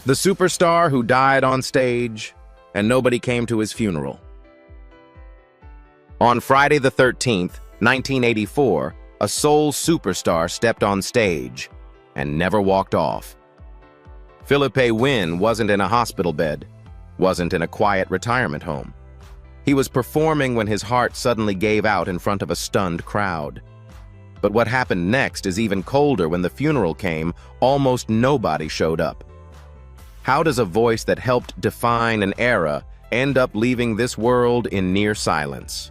The superstar who died on stage, and nobody came to his funeral. On Friday the 13th, 1984, a soul superstar stepped on stage and never walked off. Philippe Wynne wasn't in a hospital bed, wasn't in a quiet retirement home. He was performing when his heart suddenly gave out in front of a stunned crowd. But what happened next is even colder. When the funeral came, almost nobody showed up. How does a voice that helped define an era end up leaving this world in near silence?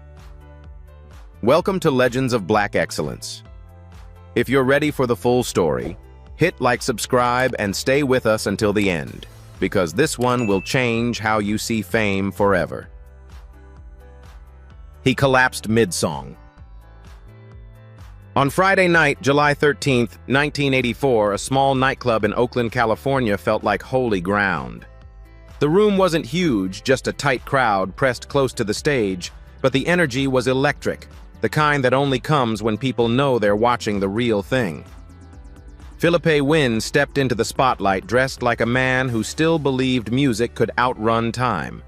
Welcome to Legends of Black Excellence. If you're ready for the full story, hit like, subscribe, and stay with us until the end, because this one will change how you see fame forever. He collapsed mid-song. On Friday night, July 13, 1984, a small nightclub in Oakland, California felt like holy ground. The room wasn't huge, just a tight crowd pressed close to the stage, but the energy was electric, the kind that only comes when people know they're watching the real thing. Philippe Wynne stepped into the spotlight dressed like a man who still believed music could outrun time.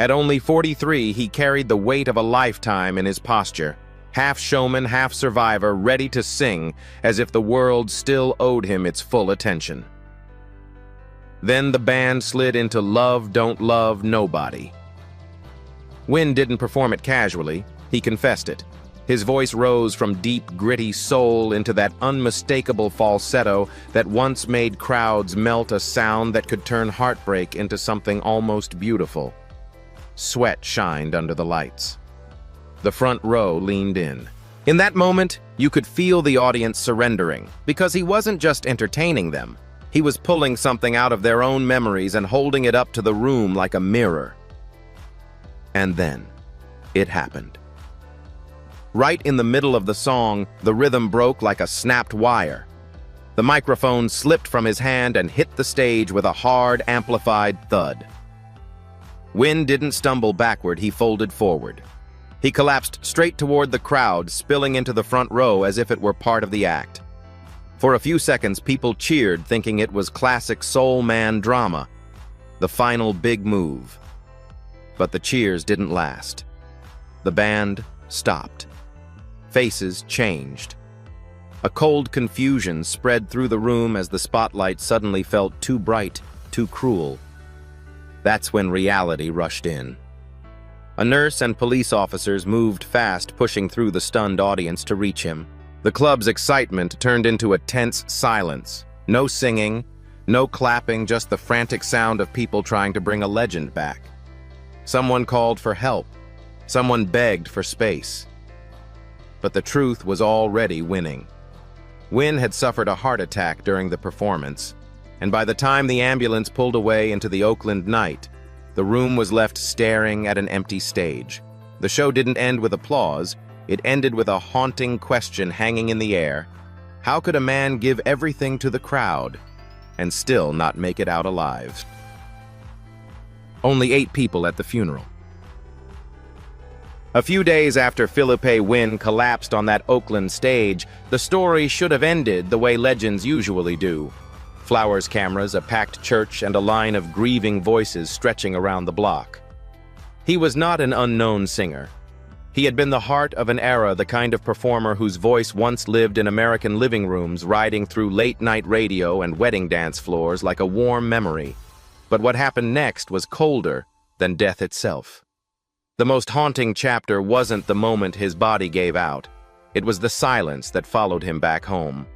At only 43, he carried the weight of a lifetime in his posture, half showman, half survivor, ready to sing as if the world still owed him its full attention. Then the band slid into Love Don't Love Nobody. Wynne didn't perform it casually, he confessed it. His voice rose from deep, gritty soul into that unmistakable falsetto that once made crowds melt, a sound that could turn heartbreak into something almost beautiful. Sweat shined under the lights. The front row leaned in. In that moment, you could feel the audience surrendering, because he wasn't just entertaining them. He was pulling something out of their own memories and holding it up to the room like a mirror. And then, it happened. Right in the middle of the song, the rhythm broke like a snapped wire. The microphone slipped from his hand and hit the stage with a hard, amplified thud. Wynne didn't stumble backward, he folded forward. He collapsed straight toward the crowd, spilling into the front row as if it were part of the act. For a few seconds, people cheered, thinking it was classic soul man drama, the final big move. But the cheers didn't last. The band stopped. Faces changed. A cold confusion spread through the room as the spotlight suddenly felt too bright, too cruel. That's when reality rushed in. A nurse and police officers moved fast, pushing through the stunned audience to reach him. The club's excitement turned into a tense silence. No singing, no clapping, just the frantic sound of people trying to bring a legend back. Someone called for help. Someone begged for space. But the truth was already winning. Wynne had suffered a heart attack during the performance, and by the time the ambulance pulled away into the Oakland night, the room was left staring at an empty stage. The show didn't end with applause, it ended with a haunting question hanging in the air. How could a man give everything to the crowd and still not make it out alive? Only 8 people at the funeral. A few days after Philippe Wynne collapsed on that Oakland stage, the story should have ended the way legends usually do. Flowers, cameras, a packed church, and a line of grieving voices stretching around the block. He was not an unknown singer. He had been the heart of an era, the kind of performer whose voice once lived in American living rooms, riding through late-night radio and wedding dance floors like a warm memory. But what happened next was colder than death itself. The most haunting chapter wasn't the moment his body gave out. It was the silence that followed him back home.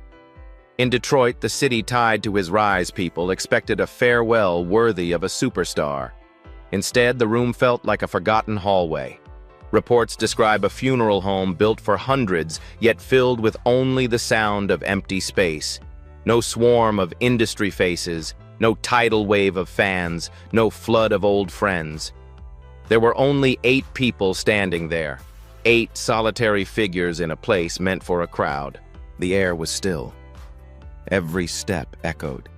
In Detroit, the city tied to his rise people expected a farewell worthy of a superstar. Instead, the room felt like a forgotten hallway. Reports describe a funeral home built for hundreds, yet filled with only the sound of empty space. No swarm of industry faces, no tidal wave of fans, no flood of old friends. There were only 8 people standing there, 8 solitary figures in a place meant for a crowd. The air was still. Every step echoed.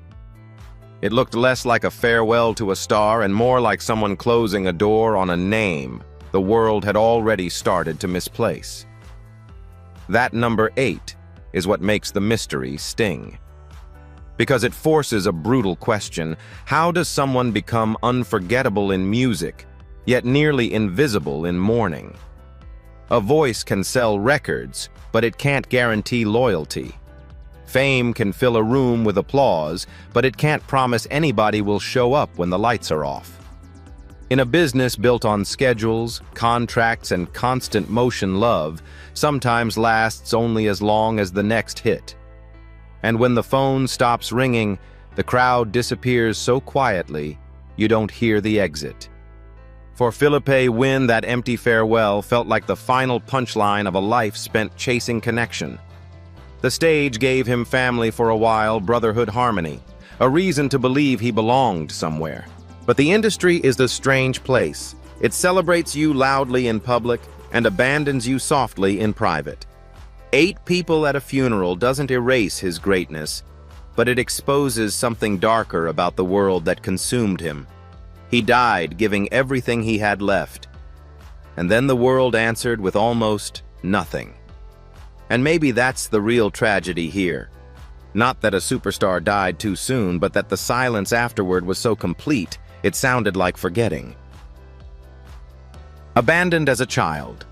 It looked less like a farewell to a star and more like someone closing a door on a name the world had already started to misplace. That number 8 is what makes the mystery sting. because it forces a brutal question. How does someone become unforgettable in music, yet nearly invisible in mourning? A voice can sell records, but it can't guarantee loyalty. Fame can fill a room with applause, but it can't promise anybody will show up when the lights are off. In a business built on schedules, contracts, and constant motion, love sometimes lasts only as long as the next hit. And when the phone stops ringing, the crowd disappears so quietly, you don't hear the exit. For Philippe Wynne, that empty farewell felt like the final punchline of a life spent chasing connection. The stage gave him family for a while, brotherhood, harmony, a reason to believe he belonged somewhere. But the industry is a strange place. It celebrates you loudly in public and abandons you softly in private. 8 people at a funeral doesn't erase his greatness, but it exposes something darker about the world that consumed him. He died giving everything he had left, and then the world answered with almost nothing. And maybe that's the real tragedy here. Not that a superstar died too soon, but that the silence afterward was so complete, it sounded like forgetting. Abandoned as a child.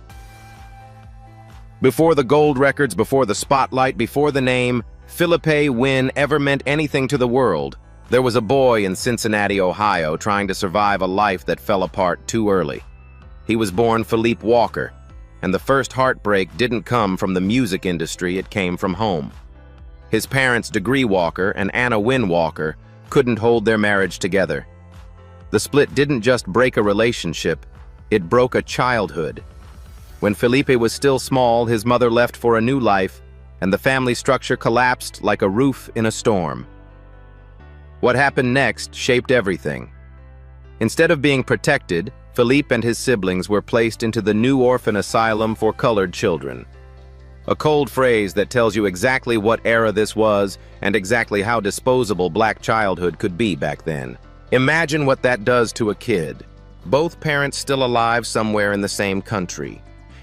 Before the gold records, before the spotlight, before the name Philippe Wynne ever meant anything to the world, there was a boy in Cincinnati, Ohio, trying to survive a life that fell apart too early. He was born Philippe Walker, and the first heartbreak didn't come from the music industry, it came from home. His parents, Degree Walker and Anna Wynne Walker, couldn't hold their marriage together. The split didn't just break a relationship, it broke a childhood. When Philippe was still small, his mother left for a new life, and the family structure collapsed like a roof in a storm. What happened next shaped everything. Instead of being protected, Philippe and his siblings were placed into the New Orphan Asylum for Colored Children. A cold phrase that tells you exactly what era this was and exactly how disposable black childhood could be back then. Imagine what that does to a kid. Both parents still alive somewhere in the same country.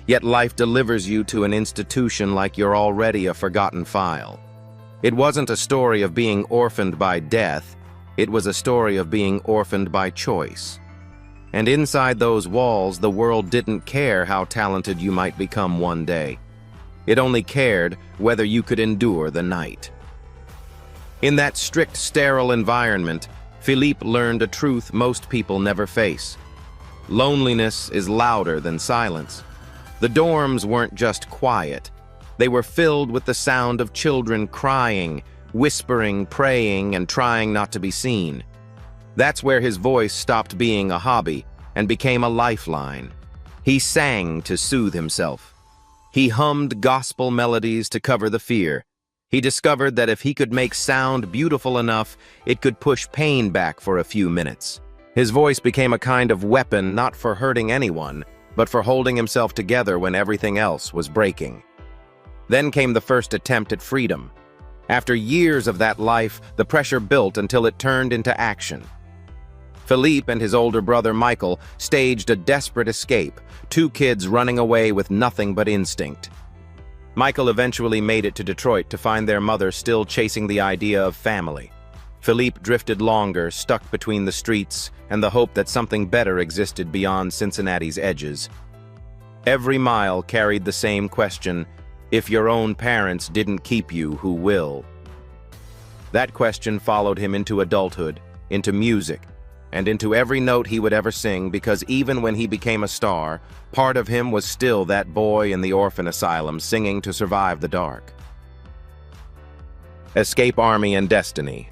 Yet life delivers you to an institution like you're already a forgotten file. It wasn't a story of being orphaned by death, it was a story of being orphaned by choice. And inside those walls, the world didn't care how talented you might become one day. It only cared whether you could endure the night. In that strict, sterile environment, Philippe learned a truth most people never face. Loneliness is louder than silence. The dorms weren't just quiet. They were filled with the sound of children crying, whispering, praying, and trying not to be seen. That's where his voice stopped being a hobby and became a lifeline. He sang to soothe himself. He hummed gospel melodies to cover the fear. He discovered that if he could make sound beautiful enough, it could push pain back for a few minutes. His voice became a kind of weapon not for hurting anyone, but for holding himself together when everything else was breaking. Then came the first attempt at freedom. After years of that life, the pressure built until it turned into action. Philippe and his older brother Michael staged a desperate escape, 2 kids running away with nothing but instinct. Michael eventually made it to Detroit to find their mother still chasing the idea of family. Philippe drifted longer, stuck between the streets, and the hope that something better existed beyond Cincinnati's edges. Every mile carried the same question: if your own parents didn't keep you, who will? That question followed him into adulthood, into music, and into every note he would ever sing, because even when he became a star, part of him was still that boy in the orphan asylum singing to survive the dark. Escape Army and Destiny.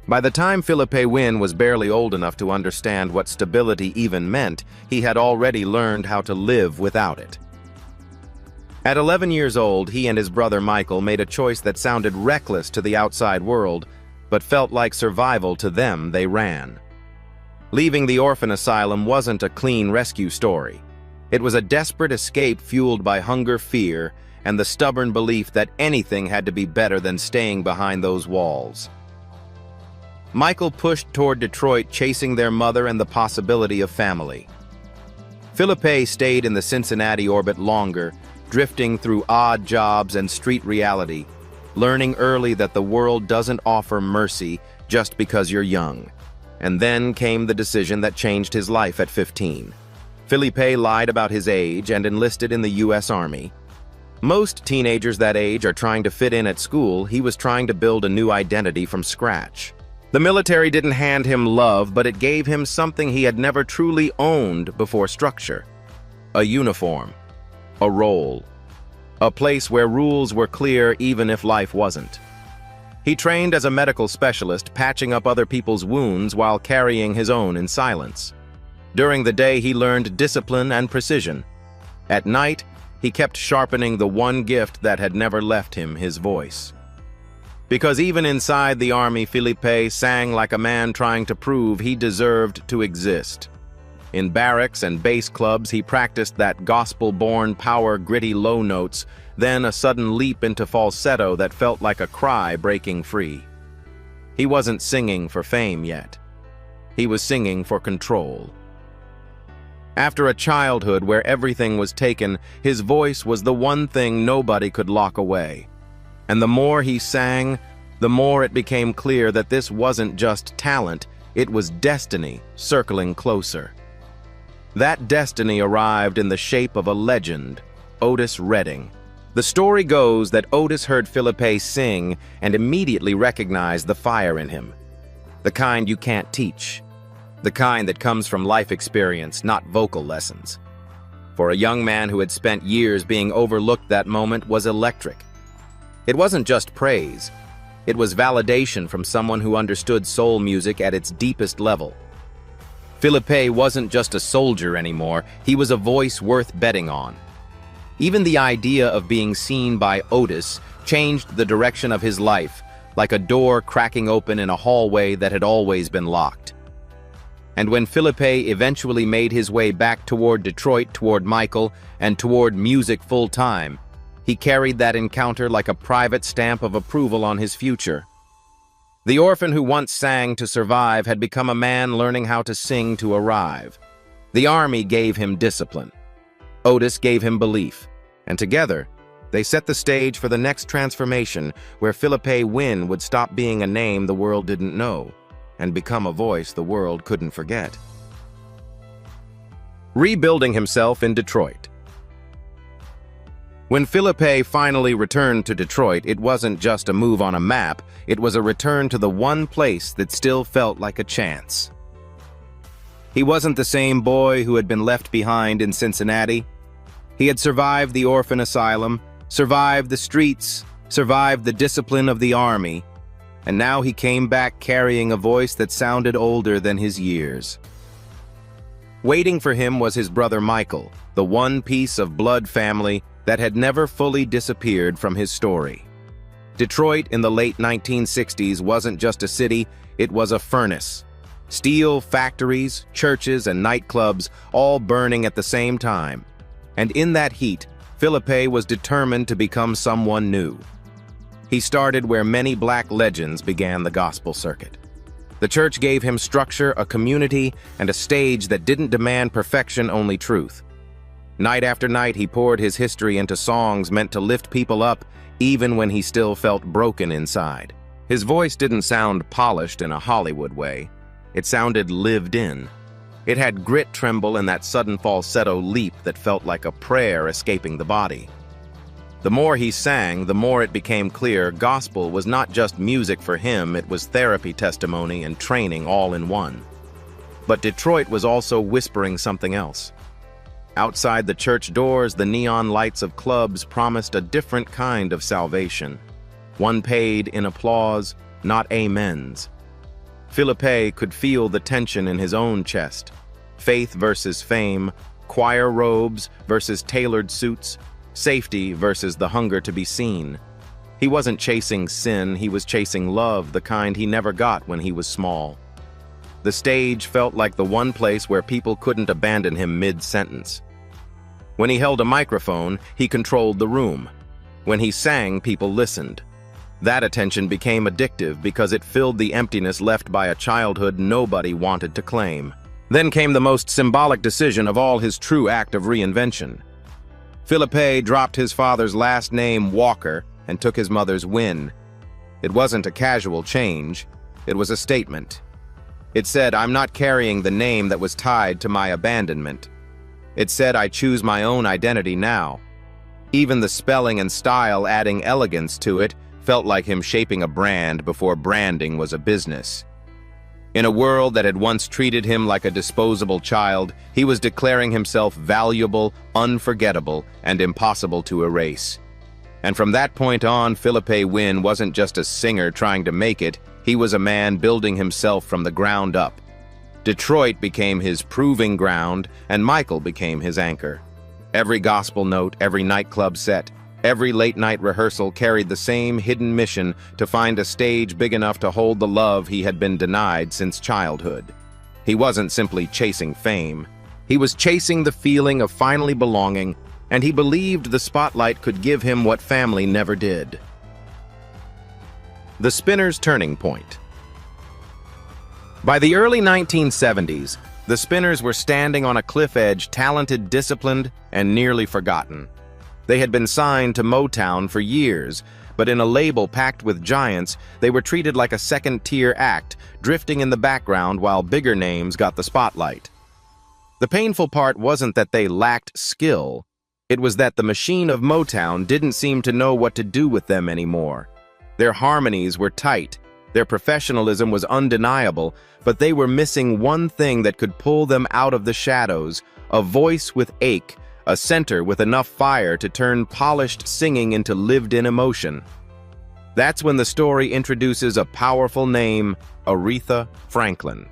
By the time Philippe Wynne was barely old enough to understand what stability even meant, he had already learned how to live without it. At 11 years old, he and his brother Michael made a choice that sounded reckless to the outside world, but felt like survival to them. They ran. Leaving the orphan asylum wasn't a clean rescue story. It was a desperate escape fueled by hunger, fear, and the stubborn belief that anything had to be better than staying behind those walls. Michael pushed toward Detroit, chasing their mother and the possibility of family. Philippe stayed in the Cincinnati orbit longer, drifting through odd jobs and street reality. learning early that the world doesn't offer mercy just because you're young. And then came the decision that changed his life at 15. Felipe lied about his age and enlisted in the U.S. Army. Most teenagers that age are trying to fit in at school. He was trying to build a new identity from scratch. The military didn't hand him love, but it gave him something he had never truly owned before: structure. A uniform. A role. A place where rules were clear even if life wasn't. He trained as a medical specialist, patching up other people's wounds while carrying his own in silence. During the day, he learned discipline and precision. At night, he kept sharpening the one gift that had never left him: his voice. Because even inside the army, Felipe sang like a man trying to prove he deserved to exist. In barracks and bass clubs, he practiced that gospel-born power, gritty low notes, then a sudden leap into falsetto that felt like a cry breaking free. He wasn't singing for fame yet. He was singing for control. After a childhood where everything was taken, his voice was the one thing nobody could lock away. And the more he sang, the more it became clear that this wasn't just talent, it was destiny circling closer. That destiny arrived in the shape of a legend, Otis Redding. The story goes that Otis heard Felipe sing and immediately recognized the fire in him. The kind you can't teach. The kind that comes from life experience, not vocal lessons. For a young man who had spent years being overlooked, that moment was electric. It wasn't just praise. It was validation from someone who understood soul music at its deepest level. Felipe wasn't just a soldier anymore, he was a voice worth betting on. Even the idea of being seen by Otis changed the direction of his life, like a door cracking open in a hallway that had always been locked. And when Felipe eventually made his way back toward Detroit, toward Michael, and toward music full-time, he carried that encounter like a private stamp of approval on his future. The orphan who once sang to survive had become a man learning how to sing to arrive. The army gave him discipline. Otis gave him belief. And together, they set the stage for the next transformation, where Felipe Wynne would stop being a name the world didn't know and become a voice the world couldn't forget. Rebuilding himself in Detroit. When Felipe finally returned to Detroit, it wasn't just a move on a map, it was a return to the one place that still felt like a chance. He wasn't the same boy who had been left behind in Cincinnati. He had survived the orphan asylum, survived the streets, survived the discipline of the army, and now he came back carrying a voice that sounded older than his years. Waiting for him was his brother Michael, the one piece of blood family that had never fully disappeared from his story. Detroit in the late 1960s wasn't just a city, it was a furnace. Steel factories, churches, and nightclubs all burning at the same time. And in that heat, Felipe was determined to become someone new. He started where many black legends began: the gospel circuit. The church gave him structure, a community, and a stage that didn't demand perfection, only truth. Night after night, he poured his history into songs meant to lift people up, even when he still felt broken inside. His voice didn't sound polished in a Hollywood way. It sounded lived in. It had grit, tremble, and that sudden falsetto leap that felt like a prayer escaping the body. The more he sang, the more it became clear gospel was not just music for him, it was therapy, testimony, and training all in one. But Detroit was also whispering something else. Outside the church doors, the neon lights of clubs promised a different kind of salvation. One paid in applause, not amens. Felipe could feel the tension in his own chest. Faith versus fame, choir robes versus tailored suits, safety versus the hunger to be seen. He wasn't chasing sin, he was chasing love, the kind he never got when he was small. The stage felt like the one place where people couldn't abandon him mid-sentence. When he held a microphone, he controlled the room. When he sang, people listened. That attention became addictive because it filled the emptiness left by a childhood nobody wanted to claim. Then came the most symbolic decision of all, his true act of reinvention. Felipe dropped his father's last name, Walker, and took his mother's Win. It wasn't a casual change, it was a statement. It said, "I'm not carrying the name that was tied to my abandonment." It said, "I choose my own identity now." Even the spelling and style adding elegance to it felt like him shaping a brand before branding was a business. In a world that had once treated him like a disposable child, he was declaring himself valuable, unforgettable, and impossible to erase. And from that point on, Philippe Wynne wasn't just a singer trying to make it, he was a man building himself from the ground up. Detroit became his proving ground, and Michael became his anchor. Every gospel note, every nightclub set, every late-night rehearsal carried the same hidden mission to find a stage big enough to hold the love he had been denied since childhood. He wasn't simply chasing fame. He was chasing the feeling of finally belonging, and he believed the spotlight could give him what family never did. The Spinners' turning point. By the early 1970s, the Spinners were standing on a cliff edge, talented, disciplined, and nearly forgotten. They had been signed to Motown for years, but in a label packed with giants, they were treated like a second-tier act, drifting in the background while bigger names got the spotlight. The painful part wasn't that they lacked skill. It was that the machine of Motown didn't seem to know what to do with them anymore. Their harmonies were tight, their professionalism was undeniable, but they were missing one thing that could pull them out of the shadows: a voice with ache, a center with enough fire to turn polished singing into lived-in emotion. That's when the story introduces a powerful name, Aretha Franklin.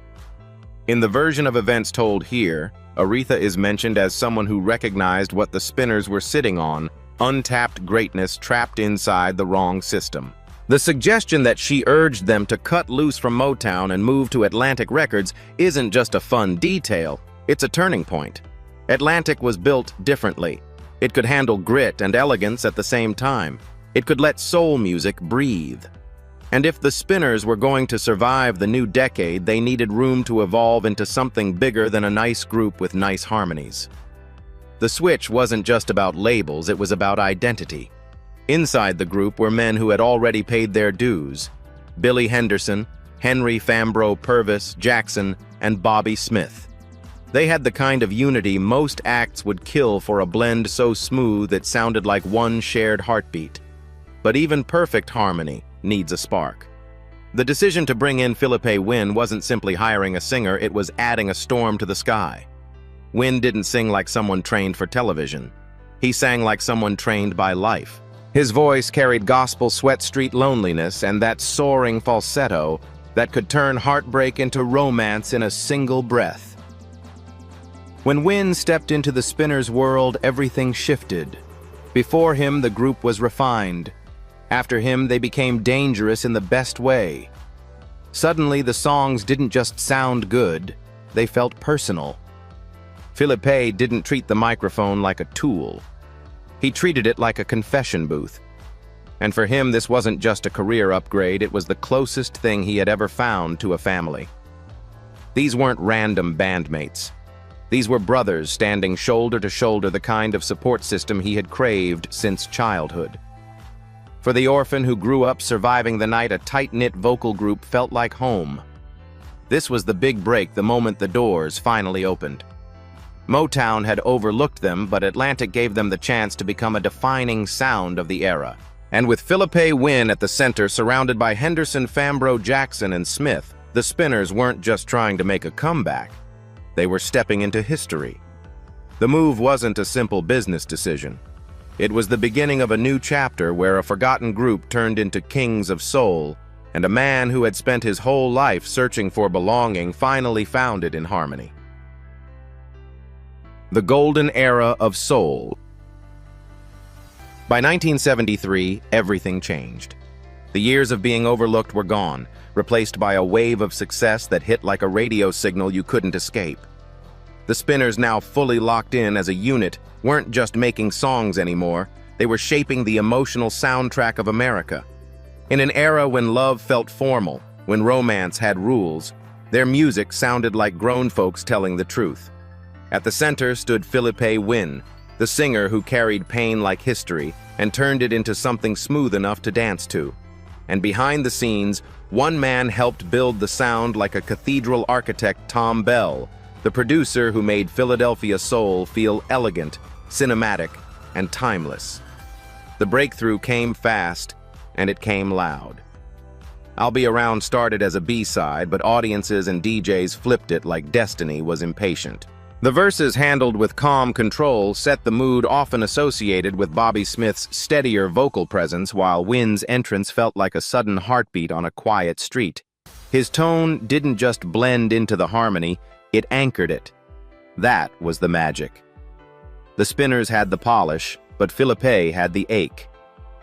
In the version of events told here, Aretha is mentioned as someone who recognized what the Spinners were sitting on: untapped greatness trapped inside the wrong system. The suggestion that she urged them to cut loose from Motown and move to Atlantic Records isn't just a fun detail, it's a turning point. Atlantic was built differently. It could handle grit and elegance at the same time. It could let soul music breathe. And if the Spinners were going to survive the new decade, they needed room to evolve into something bigger than a nice group with nice harmonies. The switch wasn't just about labels, it was about identity. Inside the group were men who had already paid their dues: Billy Henderson, Henry Fambro Purvis Jackson, and Bobby Smith. They had the kind of unity most acts would kill for a blend so smooth it sounded like one shared heartbeat. But even perfect harmony needs a spark. The decision to bring in Philippe Wynne wasn't simply hiring a singer, it was adding a storm to the sky. Wynne didn't sing like someone trained for television. He sang like someone trained by life. His voice carried gospel Sweat Street loneliness and that soaring falsetto that could turn heartbreak into romance in a single breath. When Wynne stepped into the Spinners' world, everything shifted. Before him, the group was refined. After him, they became dangerous in the best way. Suddenly, the songs didn't just sound good, they felt personal. Philippe didn't treat the microphone like a tool. He treated it like a confession booth. And for him, this wasn't just a career upgrade, it was the closest thing he had ever found to a family. These weren't random bandmates. These were brothers standing shoulder to shoulder, the kind of support system he had craved since childhood. For the orphan who grew up surviving the night, a tight-knit vocal group felt like home. This was the big break, the moment the doors finally opened. Motown had overlooked them, but Atlantic gave them the chance to become a defining sound of the era. And with Philippe Wynne at the center, surrounded by Henderson, Fambro, Jackson, and Smith, the Spinners weren't just trying to make a comeback. They were stepping into history. The move wasn't a simple business decision. It was the beginning of a new chapter where a forgotten group turned into kings of soul, and a man who had spent his whole life searching for belonging finally found it in harmony. The golden era of soul. By 1973, everything changed. The years of being overlooked were gone, replaced by a wave of success that hit like a radio signal you couldn't escape. The Spinners, now fully locked in as a unit, weren't just making songs anymore, they were shaping the emotional soundtrack of America. In an era when love felt formal, when romance had rules, their music sounded like grown folks telling the truth. At the center stood Philippe Wynne, the singer who carried pain like history and turned it into something smooth enough to dance to. And behind the scenes, one man helped build the sound like a cathedral architect, Thom Bell, the producer who made Philadelphia Soul feel elegant, cinematic, and timeless. The breakthrough came fast, and it came loud. I'll Be Around started as a B-side, but audiences and DJs flipped it like destiny was impatient. The verses, handled with calm control, set the mood often associated with Bobby Smith's steadier vocal presence, while Wynn's entrance felt like a sudden heartbeat on a quiet street. His tone didn't just blend into the harmony, it anchored it. That was the magic. The Spinners had the polish, but Philippe had the ache.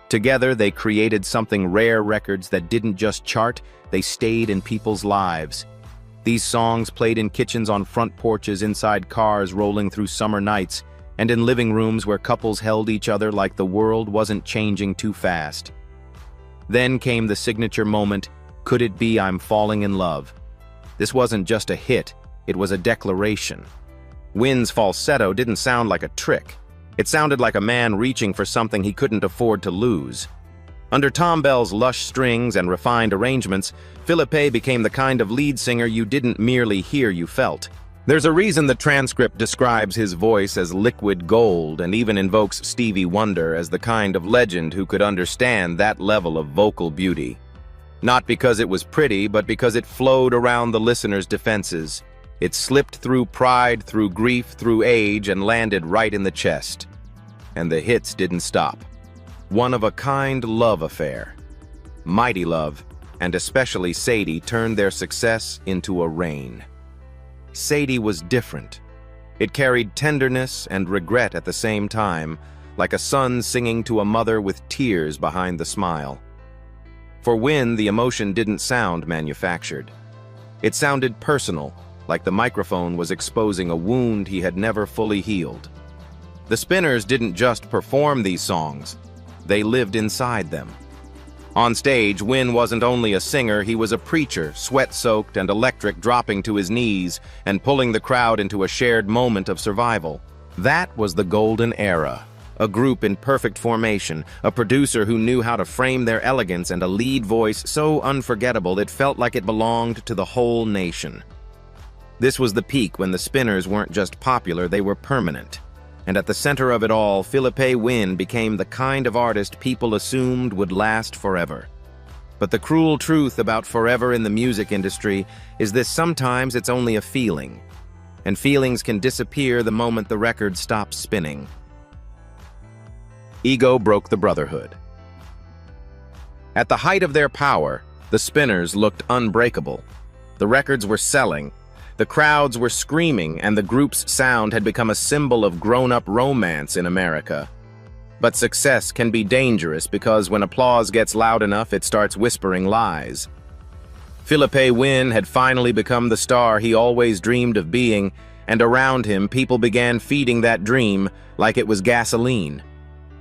Together, they created something rare: records that didn't just chart, they stayed in people's lives. These songs played in kitchens, on front porches, inside cars rolling through summer nights, and in living rooms where couples held each other like the world wasn't changing too fast. Then came the signature moment, Could It Be I'm Falling in Love? This wasn't just a hit, it was a declaration. Wynn's falsetto didn't sound like a trick. It sounded like a man reaching for something he couldn't afford to lose. Under Thom Bell's lush strings and refined arrangements, Philippe became the kind of lead singer you didn't merely hear, you felt. There's a reason the transcript describes his voice as liquid gold and even invokes Stevie Wonder as the kind of legend who could understand that level of vocal beauty. Not because it was pretty, but because it flowed around the listener's defenses. It slipped through pride, through grief, through age, and landed right in the chest. And the hits didn't stop. One-of-a-kind love affair. Mighty Love, and especially Sadie, turned their success into a rain. Sadie was different. It carried tenderness and regret at the same time, like a son singing to a mother with tears behind the smile. For Wynn, the emotion didn't sound manufactured. It sounded personal, like the microphone was exposing a wound he had never fully healed. The Spinners didn't just perform these songs, they lived inside them. On stage, Wynn wasn't only a singer, he was a preacher, sweat-soaked and electric, dropping to his knees and pulling the crowd into a shared moment of survival. That was the golden era. A group in perfect formation, a producer who knew how to frame their elegance, and a lead voice so unforgettable it felt like it belonged to the whole nation. This was the peak when the Spinners weren't just popular, they were permanent. And at the center of it all, Philippe Wynn became the kind of artist people assumed would last forever. But the cruel truth about forever in the music industry is that sometimes it's only a feeling, and feelings can disappear the moment the record stops spinning. Ego broke the brotherhood. At the height of their power, the Spinners looked unbreakable. The records were selling, the crowds were screaming, and the group's sound had become a symbol of grown-up romance in America. But success can be dangerous because when applause gets loud enough, it starts whispering lies. Philippe Wynn had finally become the star he always dreamed of being, and around him, people began feeding that dream like it was gasoline.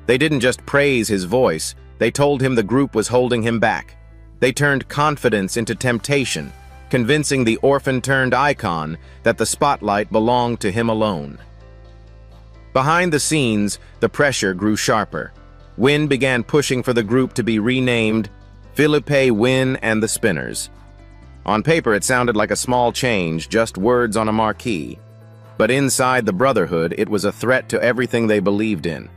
They didn't just praise his voice, they told him the group was holding him back. They turned confidence into temptation, convincing the orphan-turned-icon that the spotlight belonged to him alone. Behind the scenes, the pressure grew sharper. Wynn began pushing for the group to be renamed Philippe Wynn and the Spinners. On paper, it sounded like a small change, just words on a marquee. But inside the brotherhood, it was a threat to everything they believed in.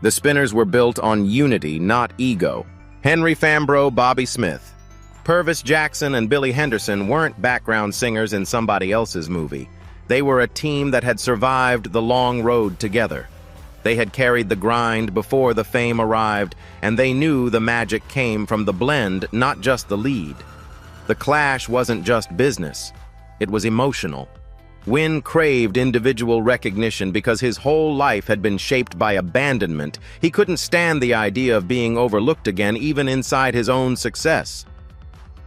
The Spinners were built on unity, not ego. Henry Fambrough, Bobby Smith, Purvis Jackson, and Billy Henderson weren't background singers in somebody else's movie. They were a team that had survived the long road together. They had carried the grind before the fame arrived, and they knew the magic came from the blend, not just the lead. The clash wasn't just business. It was emotional. Wynn craved individual recognition because his whole life had been shaped by abandonment. He couldn't stand the idea of being overlooked again, even inside his own success.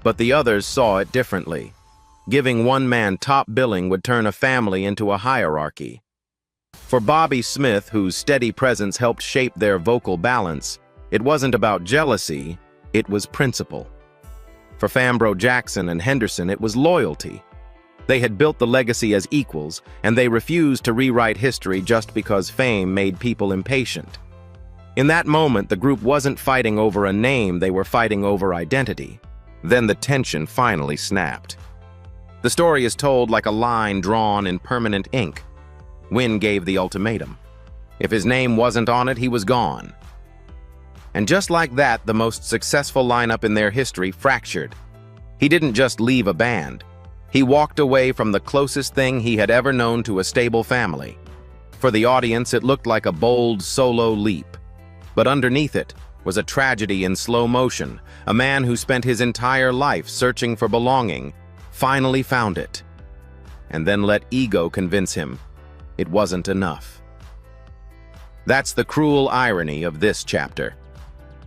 But the others saw it differently. Giving one man top billing would turn a family into a hierarchy. For Bobby Smith, whose steady presence helped shape their vocal balance, it wasn't about jealousy, it was principle. For Fambrough Jackson and Henderson, it was loyalty. They had built the legacy as equals, and they refused to rewrite history just because fame made people impatient. In that moment, the group wasn't fighting over a name, they were fighting over identity. Then the tension finally snapped. The story is told like a line drawn in permanent ink. Win gave the ultimatum. If his name wasn't on it, he was gone. And just like that, the most successful lineup in their history fractured. He didn't just leave a band. He walked away from the closest thing he had ever known to a stable family. For the audience, it looked like a bold solo leap. But underneath it was a tragedy in slow motion. A man who spent his entire life searching for belonging finally found it, and then let ego convince him it wasn't enough. That's the cruel irony of this chapter.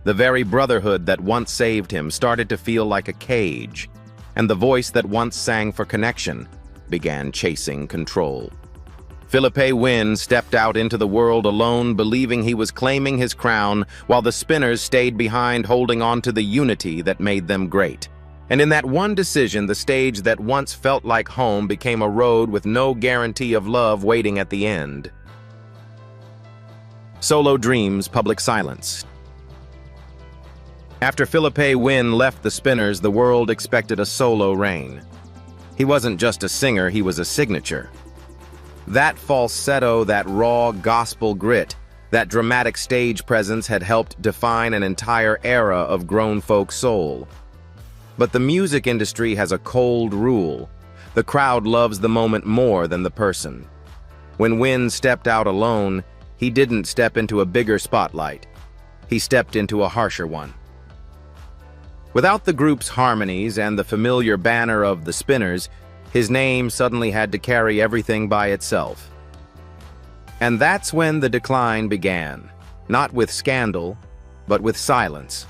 The very brotherhood that once saved him started to feel like a cage, and the voice that once sang for connection began chasing control. Philippe Wynne stepped out into the world alone, believing he was claiming his crown, while the Spinners stayed behind, holding on to the unity that made them great. And in that one decision, the stage that once felt like home became a road with no guarantee of love waiting at the end. Solo dreams, public silence. After Philippe Wynne left the Spinners, the world expected a solo reign. He wasn't just a singer, he was a signature. That falsetto, that raw gospel grit, that dramatic stage presence had helped define an entire era of grown folk soul. But the music industry has a cold rule. The crowd loves the moment more than the person. When Wynne stepped out alone, he didn't step into a bigger spotlight. He stepped into a harsher one. Without the group's harmonies and the familiar banner of the Spinners, his name suddenly had to carry everything by itself. And that's when the decline began, not with scandal, but with silence.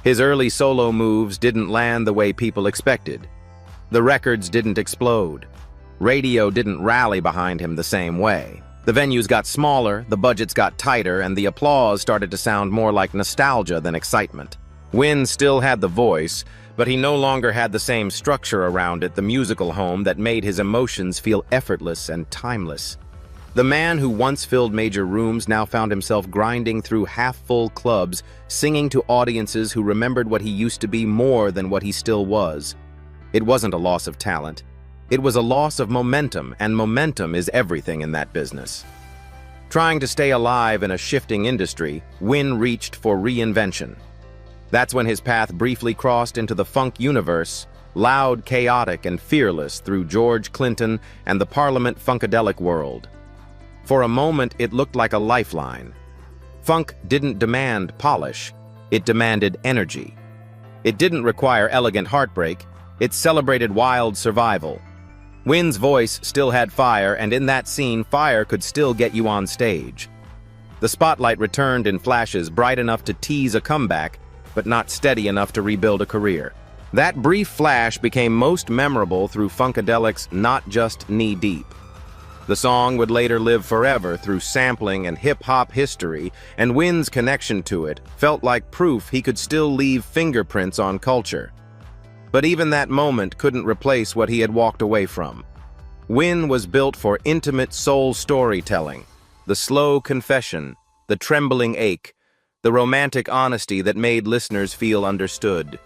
His early solo moves didn't land the way people expected. The records didn't explode. Radio didn't rally behind him the same way. The venues got smaller, the budgets got tighter, and the applause started to sound more like nostalgia than excitement. Wynne still had the voice, but he no longer had the same structure around it, the musical home that made his emotions feel effortless and timeless. The man who once filled major rooms now found himself grinding through half-full clubs, singing to audiences who remembered what he used to be more than what he still was. It wasn't a loss of talent. It was a loss of momentum, and momentum is everything in that business. Trying to stay alive in a shifting industry, Wynne reached for reinvention. That's when his path briefly crossed into the funk universe, loud, chaotic, and fearless through George Clinton and the Parliament funkadelic world. For a moment, it looked like a lifeline. Funk didn't demand polish, it demanded energy. It didn't require elegant heartbreak, it celebrated wild survival. Wynne's voice still had fire, and in that scene, fire could still get you on stage. The spotlight returned in flashes, bright enough to tease a comeback, but not steady enough to rebuild a career. That brief flash became most memorable through Funkadelic's Not Just Knee Deep. The song would later live forever through sampling and hip-hop history, and Wynne's connection to it felt like proof he could still leave fingerprints on culture. But even that moment couldn't replace what he had walked away from. Wynne was built for intimate soul storytelling, the slow confession, the trembling ache, the romantic honesty that made listeners feel understood.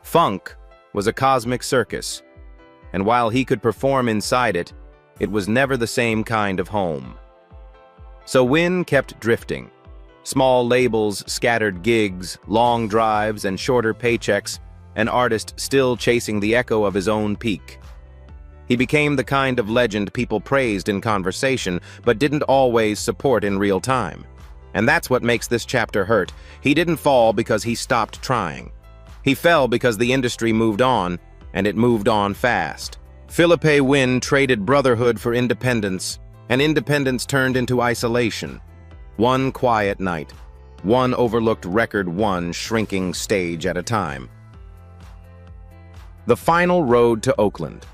Funk was a cosmic circus, and while he could perform inside it, it was never the same kind of home. So Wynne kept drifting. Small labels, scattered gigs, long drives, and shorter paychecks, an artist still chasing the echo of his own peak. He became the kind of legend people praised in conversation, but didn't always support in real time. And that's what makes this chapter hurt. He didn't fall because he stopped trying. He fell because the industry moved on, and it moved on fast. Philippe Wynne traded brotherhood for independence, and independence turned into isolation. One quiet night, one overlooked record, one shrinking stage at a time. The final road to Oakland.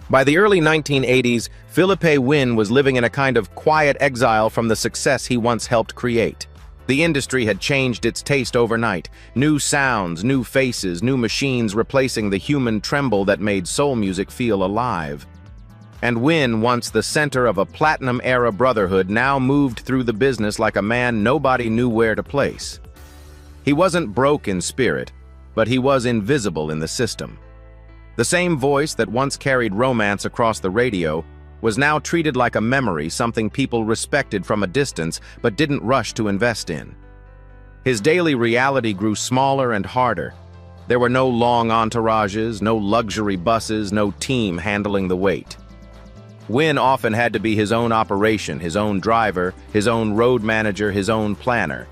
By the early 1980s, Philippe Wynne was living in a kind of quiet exile from the success he once helped create. The industry had changed its taste overnight. New sounds, new faces, new machines replacing the human tremble that made soul music feel alive. And Win, once the center of a platinum-era brotherhood, now moved through the business like a man nobody knew where to place. He wasn't broke in spirit, but he was invisible in the system. The same voice that once carried romance across the radio was now treated like a memory, something people respected from a distance but didn't rush to invest in. His daily reality grew smaller and harder. There were no long entourages, no luxury buses, no team handling the weight. Win often had to be his own operation, his own driver, his own road manager, his own planner.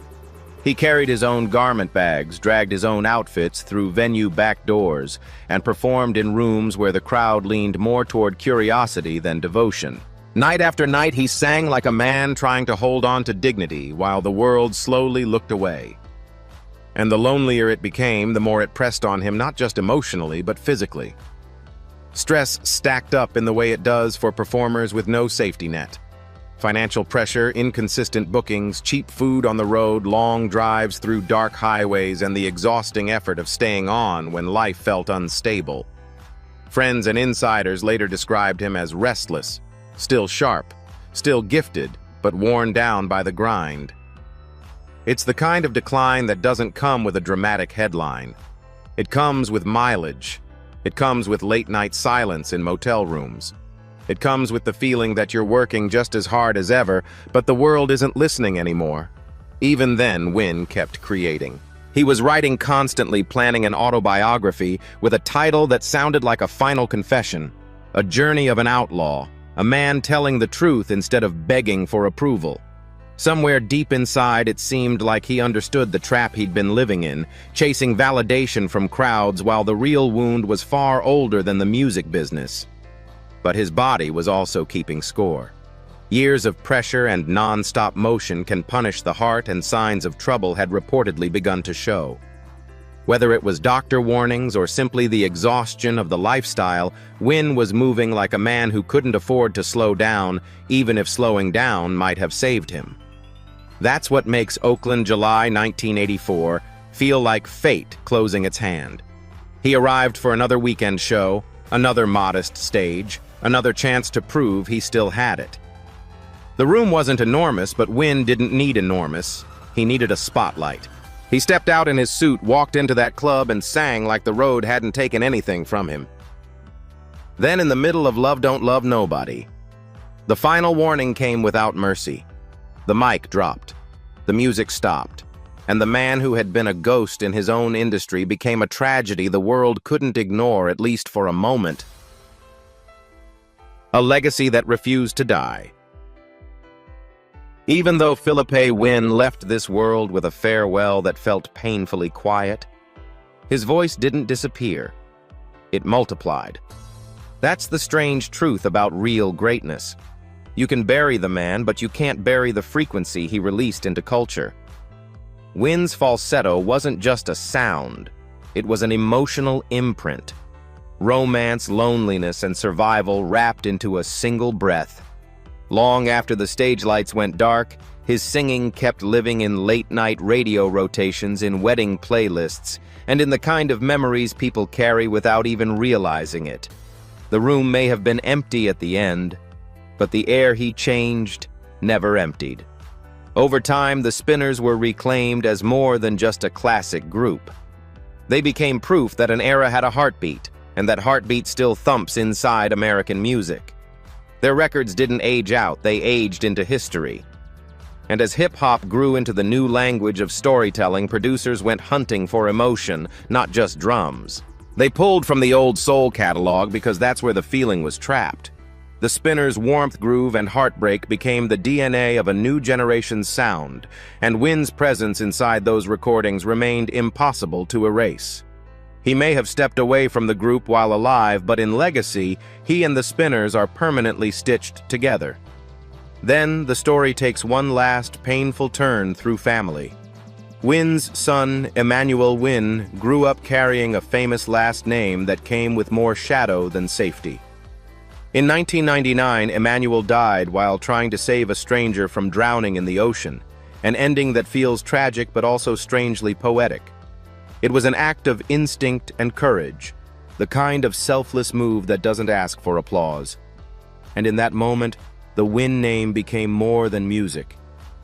He carried his own garment bags, dragged his own outfits through venue back doors, and performed in rooms where the crowd leaned more toward curiosity than devotion. Night after night, he sang like a man trying to hold on to dignity while the world slowly looked away. And the lonelier it became, the more it pressed on him, not just emotionally, but physically. Stress stacked up in the way it does for performers with no safety net. Financial pressure, inconsistent bookings, cheap food on the road, long drives through dark highways, and the exhausting effort of staying on when life felt unstable. Friends and insiders later described him as restless, still sharp, still gifted, but worn down by the grind. It's the kind of decline that doesn't come with a dramatic headline. It comes with mileage. It comes with late-night silence in motel rooms. It comes with the feeling that you're working just as hard as ever, but the world isn't listening anymore. Even then, Win kept creating. He was writing constantly, planning an autobiography with a title that sounded like a final confession, a journey of an outlaw, a man telling the truth instead of begging for approval. Somewhere deep inside, it seemed like he understood the trap he'd been living in, chasing validation from crowds while the real wound was far older than the music business. But his body was also keeping score. Years of pressure and non-stop motion can punish the heart, and signs of trouble had reportedly begun to show. Whether it was doctor warnings or simply the exhaustion of the lifestyle, Win was moving like a man who couldn't afford to slow down, even if slowing down might have saved him. That's what makes Oakland, July 1984, feel like fate closing its hand. He arrived for another weekend show, another modest stage, another chance to prove he still had it. The room wasn't enormous, but Win didn't need enormous. He needed a spotlight. He stepped out in his suit, walked into that club, and sang like the road hadn't taken anything from him. Then, in the middle of Love Don't Love Nobody, the final warning came without mercy. The mic dropped. The music stopped. And the man who had been a ghost in his own industry became a tragedy the world couldn't ignore, at least for a moment. A legacy that refused to die. Even though Philippe Win left this world with a farewell that felt painfully quiet, his voice didn't disappear. It multiplied. That's the strange truth about real greatness. You can bury the man, but you can't bury the frequency he released into culture. Win's falsetto wasn't just a sound. It was an emotional imprint. Romance, loneliness, and survival wrapped into a single breath. Long after the stage lights went dark, his singing kept living in late-night radio rotations, in wedding playlists, and in the kind of memories people carry without even realizing it. The room may have been empty at the end, but the air he changed never emptied. Over time, the Spinners were reclaimed as more than just a classic group. They became proof that an era had a heartbeat, and that heartbeat still thumps inside American music. Their records didn't age out, they aged into history. And as hip-hop grew into the new language of storytelling, producers went hunting for emotion, not just drums. They pulled from the old soul catalog because that's where the feeling was trapped. The Spinners' warmth, groove, and heartbreak became the DNA of a new generation's sound, and Win's presence inside those recordings remained impossible to erase. He may have stepped away from the group while alive, but in legacy, he and the Spinners are permanently stitched together. Then, the story takes one last painful turn through family. Win's son, Emmanuel Win, grew up carrying a famous last name that came with more shadow than safety. In 1999, Emmanuel died while trying to save a stranger from drowning in the ocean. an ending that feels tragic but also strangely poetic. It was an act of instinct and courage, the kind of selfless move that doesn't ask for applause. And in that moment, the Wynn name became more than music.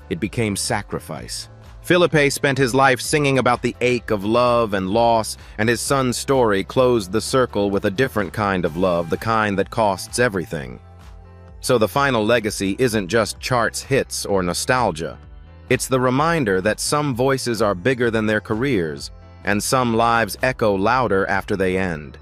It became sacrifice. Philippe spent his life singing about the ache of love and loss, and his son's story closed the circle with a different kind of love, the kind that costs everything. So the final legacy isn't just charts hits or nostalgia. It's the reminder that some voices are bigger than their careers, and some lives echo louder after they end.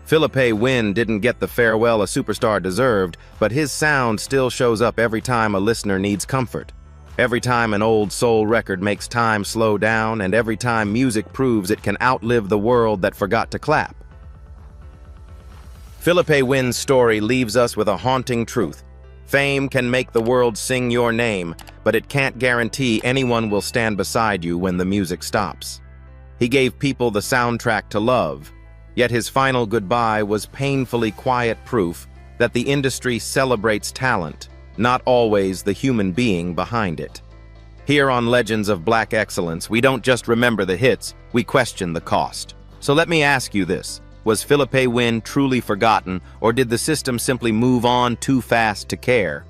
Philippe Wynn didn't get the farewell a superstar deserved, but his sound still shows up every time a listener needs comfort. Every time an old soul record makes time slow down, and every time music proves it can outlive the world that forgot to clap. Philippe Wynn's story leaves us with a haunting truth. Fame can make the world sing your name, but it can't guarantee anyone will stand beside you when the music stops. He gave people the soundtrack to love, yet his final goodbye was painfully quiet proof that the industry celebrates talent, not always the human being behind it. Here on Legends of Black Excellence, we don't just remember the hits, we question the cost. So let me ask you this. Was Philippe Wynn truly forgotten, or did the system simply move on too fast to care?